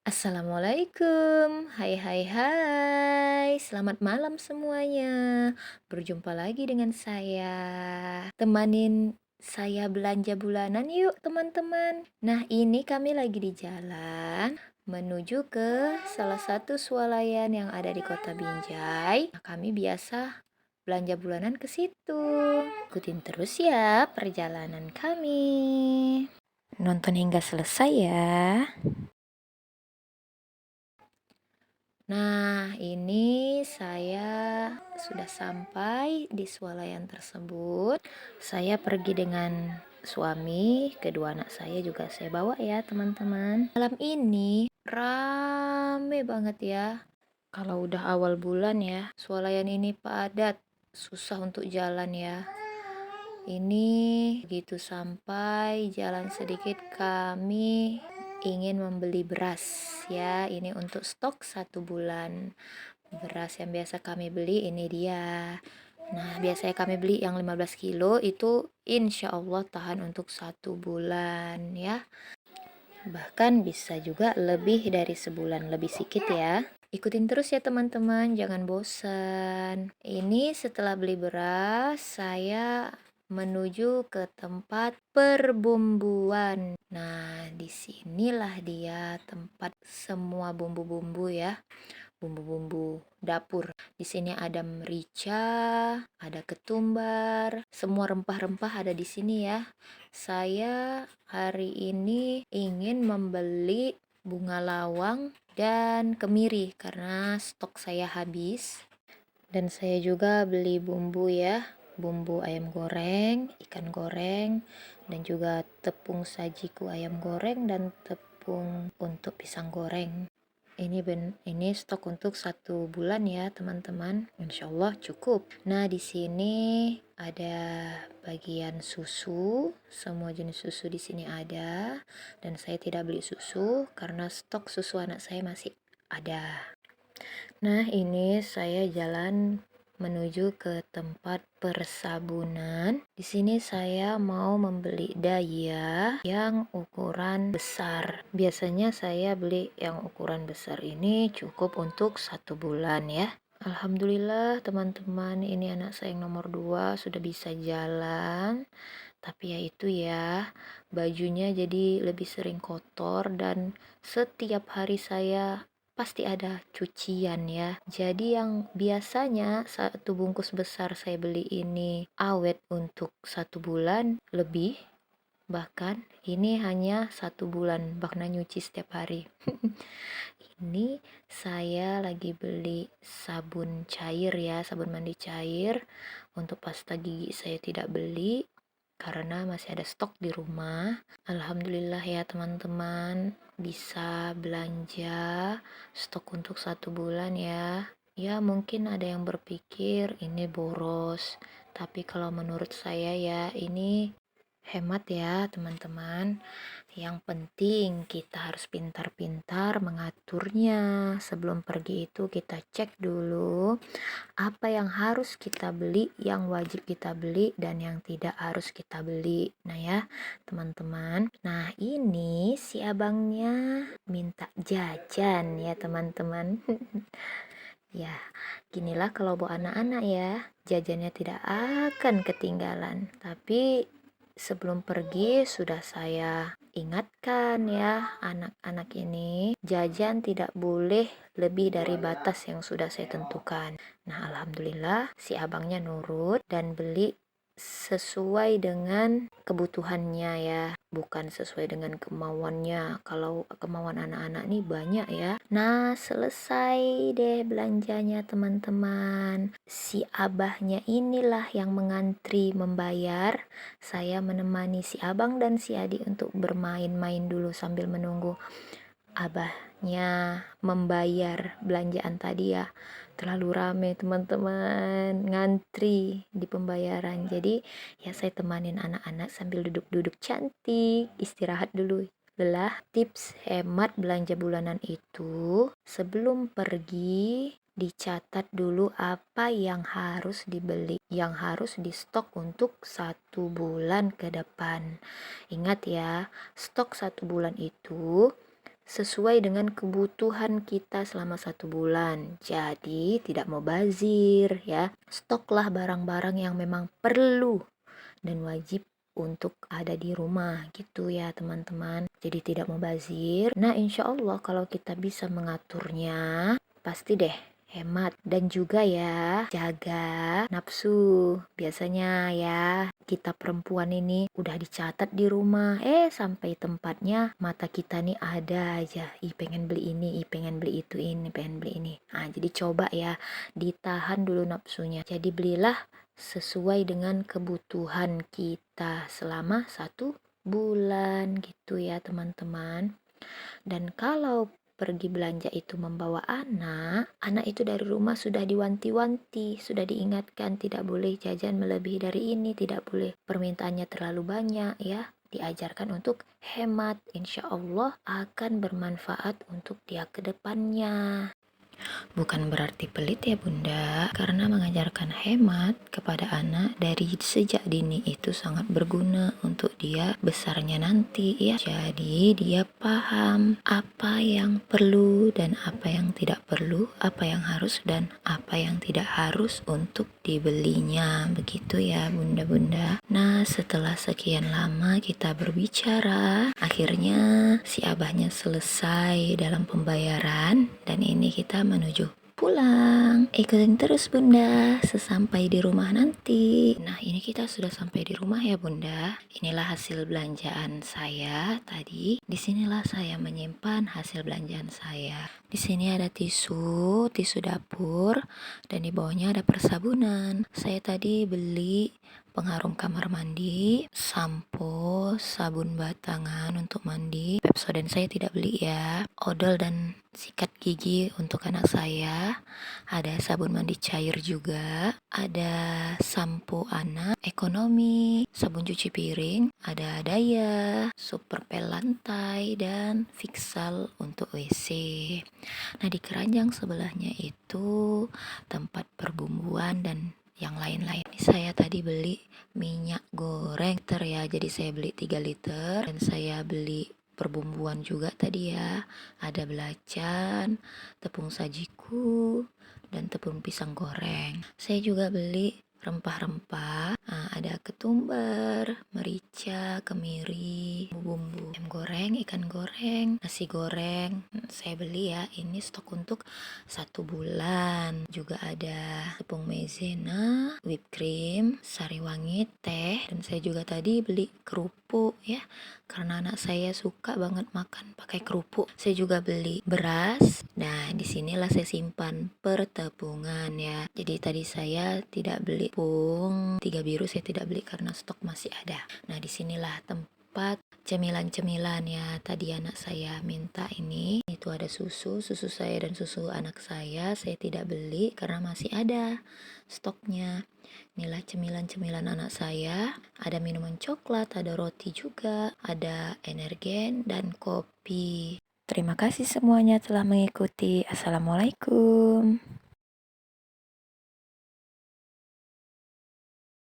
Assalamualaikum, hai hai hai, selamat malam semuanya. Berjumpa lagi dengan saya. Temanin saya belanja bulanan yuk teman-teman. Nah ini kami lagi di jalan menuju ke salah satu swalayan yang ada di kota Binjai. Nah, kami biasa belanja bulanan ke situ. Ikutin terus ya perjalanan kami. Nonton hingga selesai ya. Nah, ini saya sudah sampai di swalayan tersebut. Saya pergi dengan suami, kedua anak saya juga saya bawa ya, teman-teman. Malam ini rame banget ya. Kalau udah awal bulan ya, swalayan ini padat, susah untuk jalan ya. Ini begitu sampai jalan sedikit kami ingin membeli beras ya. Ini untuk stok 1 bulan. Beras yang biasa kami beli ini dia. Nah, biasanya kami beli yang 15 kilo itu insya Allah tahan untuk 1 bulan ya. Bahkan bisa juga lebih dari sebulan, lebih sedikit ya. Ikutin terus ya teman-teman, jangan bosan. Ini setelah beli beras, saya menuju ke tempat perbumbuan. Nah, disinilah dia tempat semua bumbu-bumbu ya, bumbu-bumbu dapur. Di sini ada merica, ada ketumbar, semua rempah-rempah ada di sini ya. Saya hari ini ingin membeli bunga lawang dan kemiri karena stok saya habis. Dan saya juga beli bumbu ya, bumbu ayam goreng, ikan goreng, dan juga tepung sajiku ayam goreng dan tepung untuk pisang goreng. Ini stok untuk 1 bulan ya teman-teman. Insya Allah cukup. Nah di sini ada bagian susu, semua jenis susu di sini ada. Dan saya tidak beli susu karena stok susu anak saya masih ada. Nah, ini saya jalan menuju ke tempat persabunan. Di sini saya mau membeli daya yang ukuran besar. Biasanya saya beli yang ukuran besar ini cukup untuk 1 bulan ya. Alhamdulillah teman-teman, ini anak saya yang nomor 2 sudah bisa jalan. Tapi ya itu ya, bajunya jadi lebih sering kotor dan setiap hari saya pasti ada cucian ya. Jadi yang biasanya 1 bungkus besar saya beli ini awet untuk 1 bulan lebih, bahkan ini hanya 1 bulan, bahkan nyuci setiap hari. Ini saya lagi beli sabun cair ya, sabun mandi cair. Untuk pasta gigi saya tidak beli karena masih ada stok di rumah. Alhamdulillah ya teman-teman, bisa belanja stok untuk 1 bulan ya. Ya mungkin ada yang berpikir ini boros, tapi kalau menurut saya ya ini hemat ya teman-teman. Yang penting kita harus pintar-pintar mengaturnya. Sebelum pergi itu kita cek dulu apa yang harus kita beli, yang wajib kita beli, dan yang tidak harus kita beli. Nah ya teman-teman. Nah ini si abangnya minta jajan ya teman-teman. Ya, ginilah kalau bawa anak-anak ya, jajannya tidak akan ketinggalan. Tapi sebelum pergi sudah saya ingatkan ya, anak-anak ini jajan tidak boleh lebih dari batas yang sudah saya tentukan. Nah, alhamdulillah si abangnya nurut dan beli sesuai dengan kebutuhannya ya, bukan sesuai dengan kemauannya. Kalau kemauan anak-anak nih banyak ya. Nah, selesai deh belanjanya teman-teman. Si abahnya inilah yang mengantri membayar. Saya menemani si abang dan si adik untuk bermain-main dulu sambil menunggu abahnya membayar belanjaan tadi ya. Terlalu rame teman-teman, ngantri di pembayaran. Jadi ya saya temanin anak-anak sambil duduk-duduk cantik, istirahat dulu. Lelah. Tips hemat belanja bulanan itu sebelum pergi dicatat dulu apa yang harus dibeli, yang harus di stok untuk 1 bulan ke depan. Ingat ya, stok 1 bulan itu sesuai dengan kebutuhan kita selama 1 bulan. Jadi tidak mau bazir ya. Stoklah barang-barang yang memang perlu dan wajib untuk ada di rumah gitu ya teman-teman. Jadi tidak mubazir. Nah insya Allah kalau kita bisa mengaturnya pasti deh hemat. Dan juga ya jaga nafsu. Biasanya ya kita perempuan ini udah dicatat di rumah, sampai tempatnya mata kita nih ada aja, pengen beli ini, pengen beli itu, ini pengen beli ini. Nah jadi coba ya ditahan dulu nafsunya. Jadi belilah sesuai dengan kebutuhan kita selama 1 bulan gitu ya teman-teman. Dan kalau pergi belanja itu membawa anak itu dari rumah sudah diwanti-wanti, sudah diingatkan tidak boleh jajan melebihi dari ini, tidak boleh permintaannya terlalu banyak ya. Diajarkan untuk hemat, insya Allah akan bermanfaat untuk dia ke depannya. Bukan berarti pelit ya bunda, karena mengajarkan hemat kepada anak dari sejak dini itu sangat berguna untuk dia besarnya nanti ya. Jadi dia paham apa yang perlu dan apa yang tidak perlu, apa yang harus dan apa yang tidak harus untuk dibelinya. Begitu ya bunda-bunda. Nah setelah sekian lama kita berbicara, akhirnya si abahnya selesai dalam pembayaran dan ini kita menuju pulang. Ikutin terus bunda sesampai di rumah nanti. Nah ini kita sudah sampai di rumah ya bunda. Inilah hasil belanjaan saya tadi. Disinilah saya menyimpan hasil belanjaan saya. Di sini ada tisu dapur, dan di bawahnya ada persabunan. Saya tadi beli pengharum kamar mandi, sampo, sabun batangan untuk mandi. Pepsodent saya tidak beli ya. Odol dan sikat gigi untuk anak saya. Ada sabun mandi cair juga. Ada sampo anak, ekonomi, sabun cuci piring, ada daya, super pel lantai, dan fixal untuk WC. Nah di keranjang sebelahnya itu tempat perbumbuan dan yang lain-lain. Saya tadi beli minyak goreng liter ya, jadi saya beli 3 liter dan saya beli perbumbuan juga tadi ya. Ada belacan, tepung sajiku, dan tepung pisang goreng. Saya juga beli rempah-rempah, ada ketumbar, merica, kemiri, bumbu ayam goreng, ikan goreng, nasi goreng. Saya beli ya, ini stok untuk 1 bulan. Juga ada tepung maizena, whipped cream, sari wangi, teh, dan saya juga tadi beli kerupuk ya, karena anak saya suka banget makan pakai kerupuk. Saya juga beli beras. Nah disinilah saya simpan pertepungan ya. Jadi tadi saya tidak beli tepung 3 biru, saya tidak beli karena stok masih ada. Nah disinilah tempat cemilan-cemilan ya. Tadi anak saya minta ini, itu ada susu saya dan susu anak saya tidak beli karena masih ada stoknya. Inilah cemilan-cemilan anak saya. Ada minuman coklat, ada roti juga, ada energen dan kopi. Terima kasih semuanya telah mengikuti. Assalamualaikum.